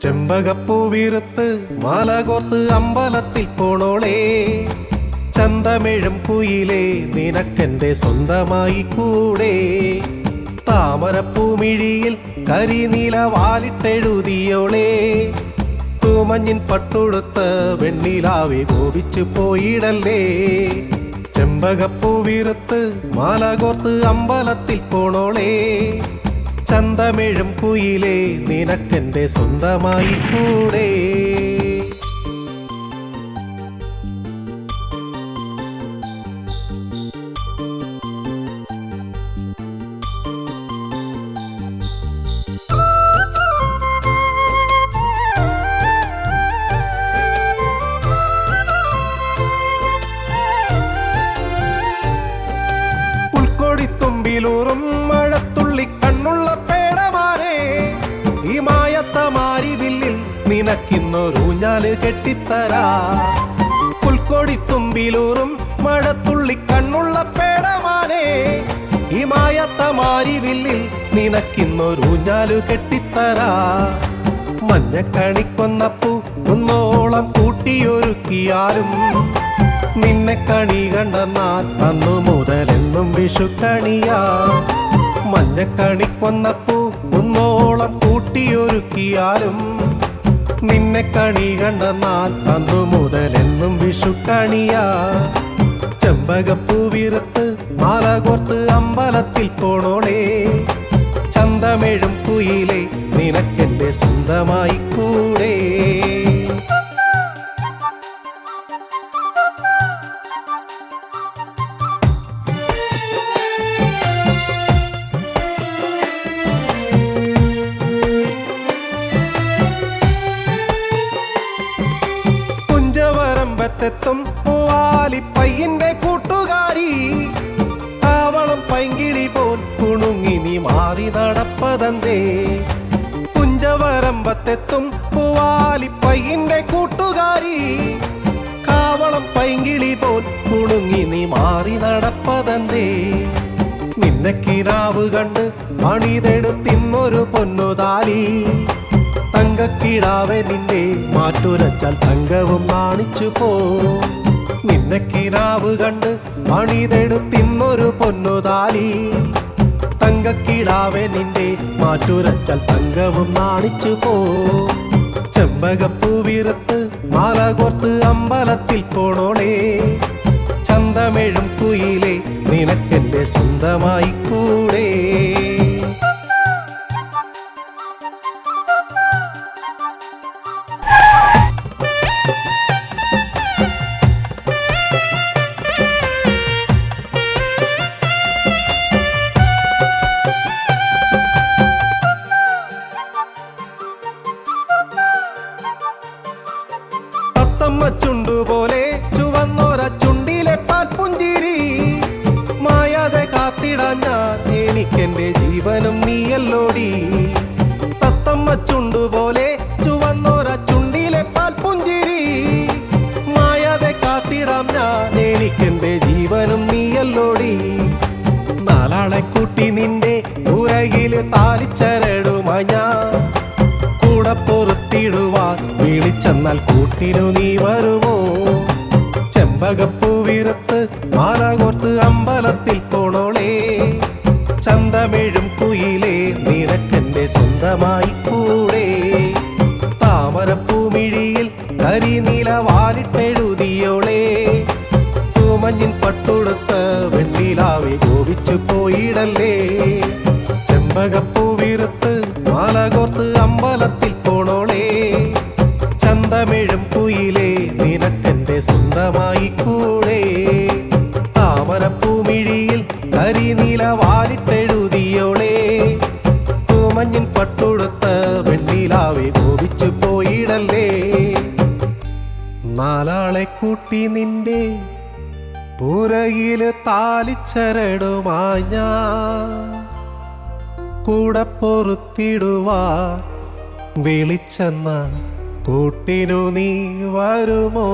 ചെമ്പകപ്പൂവിറുത്ത് മാല കോർത്ത് അമ്പലത്തിൽ പോണോളേ, ചന്തമിഴും കുയിലേ നിനക്കെന്റെ സ്വന്തമായി കൂടെ. താമരപ്പൂമിഴിയിൽ കരിനീല വാലിട്ടെഴുതിയോളേ, തൂമഞ്ഞിൻ പട്ടുടുത്ത് വെണ്ണിലാവെ കോപിച്ചു പോയിടല്ലേ. ചെമ്പകപ്പൂവിറുത്ത് മാല കോർത്ത് അമ്പലത്തിൽ പോണോളേ, ചന്തമിഴും കുയിലേ നിനക്കെന്റെ സ്വന്തമായി കൂടെ. പുൽക്കൊടിത്തുമ്പിലൂറും മഴത്തുള്ളി കണ്ണുള്ള പേടമാരെ, ഈ മായത്ത മാരിവില്ലിൽ നിനക്കിന്നൊരൂഞ്ഞാല് കെട്ടിത്തരാ. പുൽക്കൊടിത്തുമ്പിലൂറും മഴത്തുള്ളി കണ്ണുള്ള പേടമാരെ, ഈ മായത്ത മാരിവില്ലിൽ നിനക്കിന്നൊരൂഞ്ഞാല് കെട്ടിത്തരാ. മഞ്ഞക്കണിക്കൊന്നപ്പൂ ഒന്നോളം കൂട്ടിയൊരുക്കിയാലും നിന്നെ കണി കണ്ടെന്നാൽ അന്നു മുതലെന്നും വിഷുക്കണിയാ. മഞ്ഞക്കണിക്കൊന്നപ്പൂ ഒന്നോളം കൂട്ടിയൊരുക്കിയാലും നിന്നെ കണി കണ്ടെന്നാൽ അന്നു മുതലെന്നും വിഷുക്കണിയാ. ചെമ്പകപ്പൂവിറുത്ത് മാല കോർത്ത് അമ്പലത്തിൽ പോണോളേ, ചന്തമിഴും കുയിലേ നിനക്കെന്റെ സ്വന്തമായി കൂടെ. ും പൂവാലിപ്പയ്യന്റെ കൂട്ടുകാരി, കാവളം പൈങ്കിളി പോൽ കുണുങ്ങി നീ മാറി നടപ്പതന്തേ. കുഞ്ചവരമ്പത്തെത്തും പൂവാലിപ്പയ്യന്റെ കൂട്ടുകാരി, കാവളം പൈങ്കിളി പോൽ കുണുങ്ങി നീ മാറി നടപ്പതന്തേ. നിന്നെ കിനാവ് കണ്ട് പണിതെടുത്തിന്നൊരു പൊന്നുതാലി, തങ്കക്കിടാവെ നിന്റെ മാറ്റുരച്ചാൽ തങ്കവും നാണിച്ചു പോ. നിന്നെ കിനാവ് കണ്ട് പണിതെടുത്തിന്നൊരു പൊന്നുതാലി, തങ്കക്കിടാവെ നിന്റെ മാറ്റുരച്ചാൽ തങ്കവും നാണിച്ചു പോ. ചെമ്പകപ്പൂവിറുത്ത് മാല കോർത്ത് അമ്പലത്തിൽ പോണോളേ, ചന്തമിഴും കുയിലേ നിനക്കെന്റെ സ്വന്തമായി കൂടെ. ചുണ്ടുപോലെ ചുവന്നോര ചുണ്ടിലെ പാൽപുഞ്ചിരി, മായാതെ കാത്തിടാൻ ഞാൻ എനിക്കെന്റെ ജീവനും നീയല്ലോടി. തത്തമ്മ ചുണ്ടുപോലെ ചുവന്നോര ചുണ്ടിലെ പാൽപുഞ്ചിരി, മായാതെ കാത്തിടാം ഞാൻ എനിക്കെന്റെ ജീവനും നീയല്ലോടി. നാലാളെ കൂട്ടി നിന്റെ പുറകില് താലിച്ചരടുമായി ഞാൻ, കൂടെ പൊറുത്തിടുവാൻ വിളിച്ചെന്നാൽ കൂട്ടിനു നീ വരുമോ. ചെമ്പകപ്പൂവിറുത്ത് മാല കോർത്ത് അമ്പലത്തിൽ പോണോളേ, ചന്തമിഴും കുയിലേ നിനക്കെന്റെ സ്വന്തമായി കൂടെ. താമരപ്പൂമിഴിയിൽ കരിനീല വാലിട്ടെഴുതിയോളേ, തൂമഞ്ഞിൻ പട്ടുടുത്ത് വെണ്ണിലാവെ കോപിച്ചു പോയിടല്ലേ. ചെമ്പകപ്പൂവിറുത്ത് മാല കോർത്ത് അമ്പലത്തിൽ പോണോളേ, ചന്തമിഴും കുയിലേ നിനക്കെന്റെ സ്വന്തമായി കൂടെ. താമരപ്പൂമിഴിയിൽ കരിനീല വാലിട്ടെഴുതിയോളേ, തൂമഞ്ഞിൻ പട്ടുടുത്ത് വെണ്ണിലാവെ കോപിച്ചു പോയിടല്ലേ. നാലാളെ കൂട്ടി നിന്റെ പുറകില് താലിച്ചരടുമായി ഞാൻ, കൂടെ പൊറുത്തിടുവാൻ വിളിച്ചെന്ന കൂട്ടിനു നീ വരുമോ.